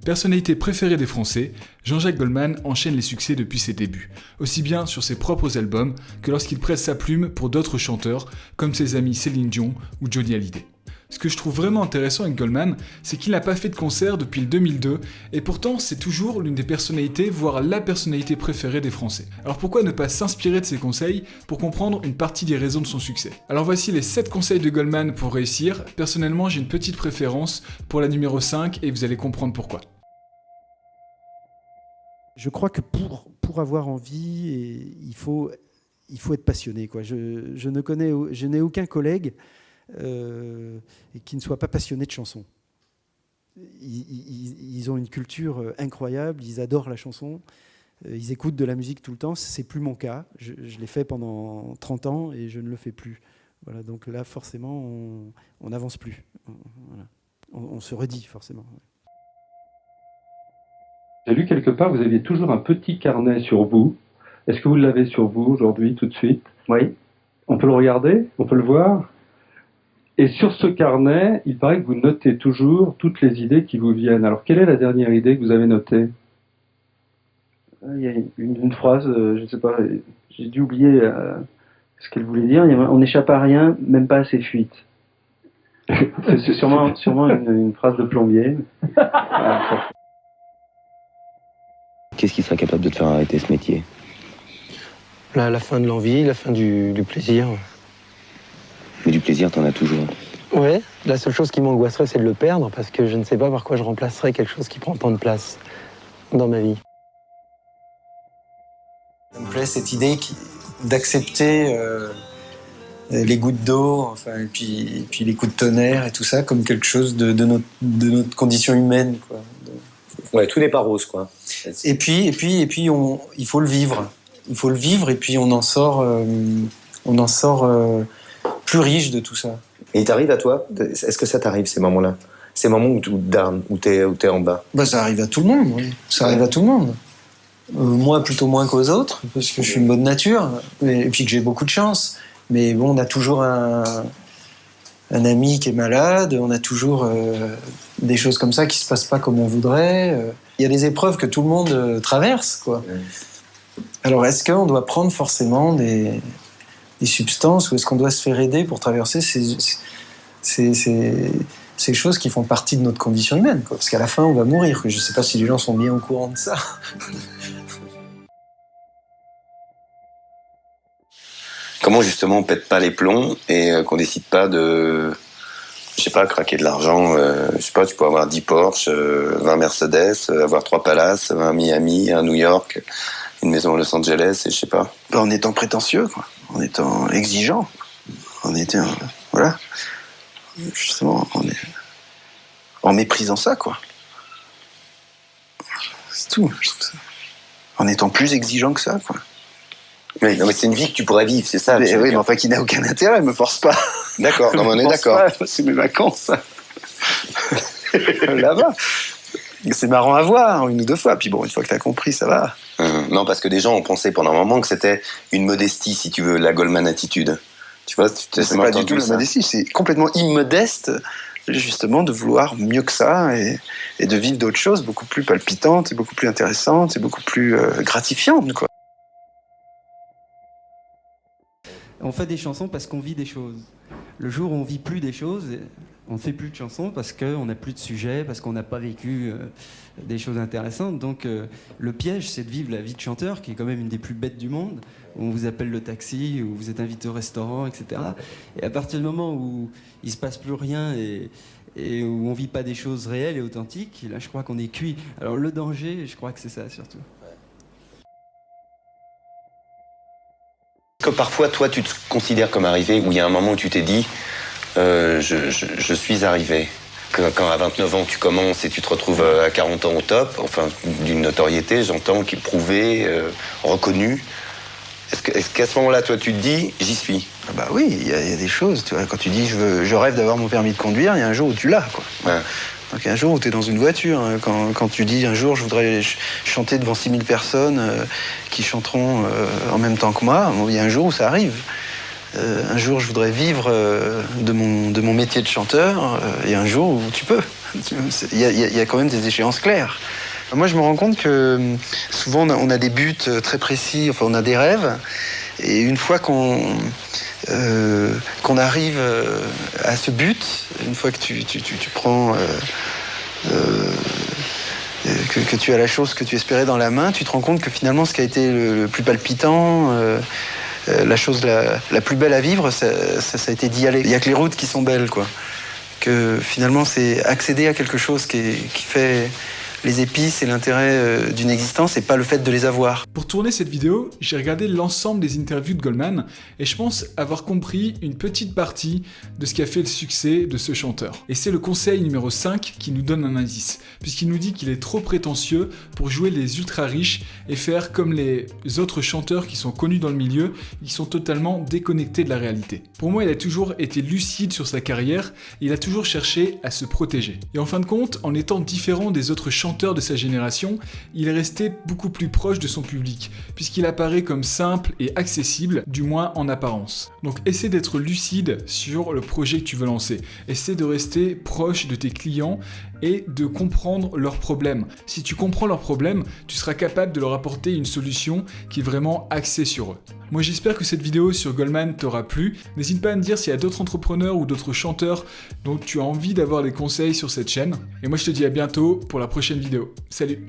Personnalité préférée des Français, Jean-Jacques Goldman enchaîne les succès depuis ses débuts, aussi bien sur ses propres albums que lorsqu'il prête sa plume pour d'autres chanteurs comme ses amis Céline Dion ou Johnny Hallyday. Ce que je trouve vraiment intéressant avec Goldman, c'est qu'il n'a pas fait de concert depuis le 2002, et pourtant c'est toujours l'une des personnalités, voire la personnalité préférée des Français. Alors pourquoi ne pas s'inspirer de ses conseils pour comprendre une partie des raisons de son succès? Alors voici les 7 conseils de Goldman pour réussir. Personnellement, j'ai une petite préférence pour la numéro 5, et vous allez comprendre pourquoi. Je crois que pour avoir envie, il faut être passionné, quoi. Je n'ai aucun collègue qui ne soit pas passionné de chansons. Ils ont une culture incroyable, ils adorent la chanson, ils écoutent de la musique tout le temps. C'est plus mon cas. Je l'ai fait pendant 30 ans et je ne le fais plus. Voilà, donc là, forcément, on n'avance plus. Voilà. On se redit, forcément. J'ai lu quelque part, vous aviez toujours un petit carnet sur vous. Est-ce que vous l'avez sur vous aujourd'hui, tout de suite? Oui. On peut le regarder? On peut le voir? Et sur ce carnet, il paraît que vous notez toujours toutes les idées qui vous viennent. Alors, quelle est la dernière idée que vous avez notée? Il y a une phrase, je ne sais pas, j'ai dû oublier ce qu'elle voulait dire. On n'échappe à rien, même pas à ses fuites. C'est sûrement une phrase de plombier. Qu'est-ce qui serait capable de te faire arrêter ce métier? La fin de l'envie, la fin du plaisir. Mais du plaisir, t'en as toujours. Ouais, la seule chose qui m'angoisserait, c'est de le perdre, parce que je ne sais pas par quoi je remplacerais quelque chose qui prend tant de place dans ma vie. Ça me plaît cette idée d'accepter les gouttes d'eau, enfin, et puis les coups de tonnerre et tout ça comme quelque chose de notre condition humaine, quoi. Ouais, tout n'est pas rose, quoi. Et puis il faut le vivre. Il faut le vivre et puis on en sort plus riche de tout ça. Et il t'arrive à toi? Est-ce que ça t'arrive, ces moments-là? Ces moments où t'es en bas? Bah, ça arrive à tout le monde, oui. Ça arrive à tout le monde. Moi, plutôt moins qu'aux autres, parce que je suis une bonne nature, et puis que j'ai beaucoup de chance. Mais bon, on a toujours un ami qui est malade, on a toujours des choses comme ça qui se passent pas comme on voudrait. Il y a des épreuves que tout le monde traverse, quoi. Alors, est-ce qu'on doit prendre forcément des substances, ou est-ce qu'on doit se faire aider pour traverser ces choses qui font partie de notre condition humaine, quoi. Parce qu'à la fin, on va mourir. Je ne sais pas si les gens sont bien au courant de ça. Comment justement on pète pas les plombs et qu'on décide pas de, je sais pas, craquer de l'argent, je sais pas, tu peux avoir 10 Porsche, 20 Mercedes, avoir 3 palaces, un Miami, un New York, une maison à Los Angeles, et je sais pas. En étant prétentieux, quoi. En étant exigeant, en étant, voilà, justement, en méprisant ça, quoi. C'est tout, je trouve ça. En étant plus exigeant que ça, quoi. Oui, non, mais c'est une vie que tu pourrais vivre, c'est ça. Mais oui, mais enfin, qui n'a aucun intérêt, me force pas. D'accord, non, mais on est d'accord. C'est mes vacances. Là-bas. C'est marrant à voir, 1 ou 2 fois. Puis bon, une fois que t'as compris, ça va. Non, parce que des gens ont pensé pendant un moment que c'était une modestie, si tu veux, la Goldman attitude. Tu vois, c'est pas du tout la modestie, c'est complètement immodeste, justement, de vouloir mieux que ça et de vivre d'autres choses beaucoup plus palpitantes, et beaucoup plus intéressantes, et beaucoup plus gratifiantes, quoi. On fait des chansons parce qu'on vit des choses. Le jour où on vit plus des choses, on ne fait plus de chansons parce qu'on n'a plus de sujets, parce qu'on n'a pas vécu des choses intéressantes. Donc le piège, c'est de vivre la vie de chanteur, qui est quand même une des plus bêtes du monde, où on vous appelle le taxi, où vous êtes invité au restaurant, etc. Et à partir du moment où il ne se passe plus rien et où on ne vit pas des choses réelles et authentiques, là je crois qu'on est cuit. Alors le danger, je crois que c'est ça surtout. Que parfois, toi, tu te considères comme arrivé, où il y a un moment où tu t'es dit je suis arrivé. Quand à 29 ans, tu commences et tu te retrouves à 40 ans au top, enfin, d'une notoriété, j'entends, qui est prouvée, reconnue. Est-ce qu'à ce moment-là, toi, tu te dis j'y suis? Ah bah oui, il y a des choses. Tu vois, quand tu dis je rêve d'avoir mon permis de conduire, il y a un jour où tu l'as, quoi. Ouais. Donc il y a un jour où tu es dans une voiture. Quand tu dis un jour je voudrais chanter devant 6000 personnes qui chanteront en même temps que moi, il y a un jour où ça arrive. Un jour je voudrais vivre de mon métier de chanteur, et un jour où tu peux. Il y a quand même des échéances claires. Moi, je me rends compte que souvent, on a des buts très précis, enfin, on a des rêves. Et une fois qu'on arrive à ce but, une fois que tu prends... que tu as la chose que tu espérais dans la main, tu te rends compte que finalement, ce qui a été le plus palpitant... la chose la plus belle à vivre, ça a été d'y aller. Il n'y a que les routes qui sont belles, quoi. Que finalement, c'est accéder à quelque chose qui fait les épices et l'intérêt d'une existence et pas le fait de les avoir. Pour tourner cette vidéo, j'ai regardé l'ensemble des interviews de Goldman et je pense avoir compris une petite partie de ce qui a fait le succès de ce chanteur. Et c'est le conseil numéro 5 qui nous donne un indice, puisqu'il nous dit qu'il est trop prétentieux pour jouer les ultra riches et faire comme les autres chanteurs qui sont connus dans le milieu et qui sont totalement déconnectés de la réalité. Pour moi, il a toujours été lucide sur sa carrière et il a toujours cherché à se protéger. Et en fin de compte, en étant différent des autres chanteurs de sa génération, il est resté beaucoup plus proche de son public, puisqu'il apparaît comme simple et accessible, du moins en apparence. Donc essaie d'être lucide sur le projet que tu veux lancer. Essaie de rester proche de tes clients et de comprendre leurs problèmes. Si tu comprends leurs problèmes, tu seras capable de leur apporter une solution qui est vraiment axée sur eux. Moi j'espère que cette vidéo sur Goldman t'aura plu. N'hésite pas à me dire s'il y a d'autres entrepreneurs ou d'autres chanteurs dont tu as envie d'avoir des conseils sur cette chaîne. Et moi je te dis à bientôt pour la prochaine vidéo. Salut!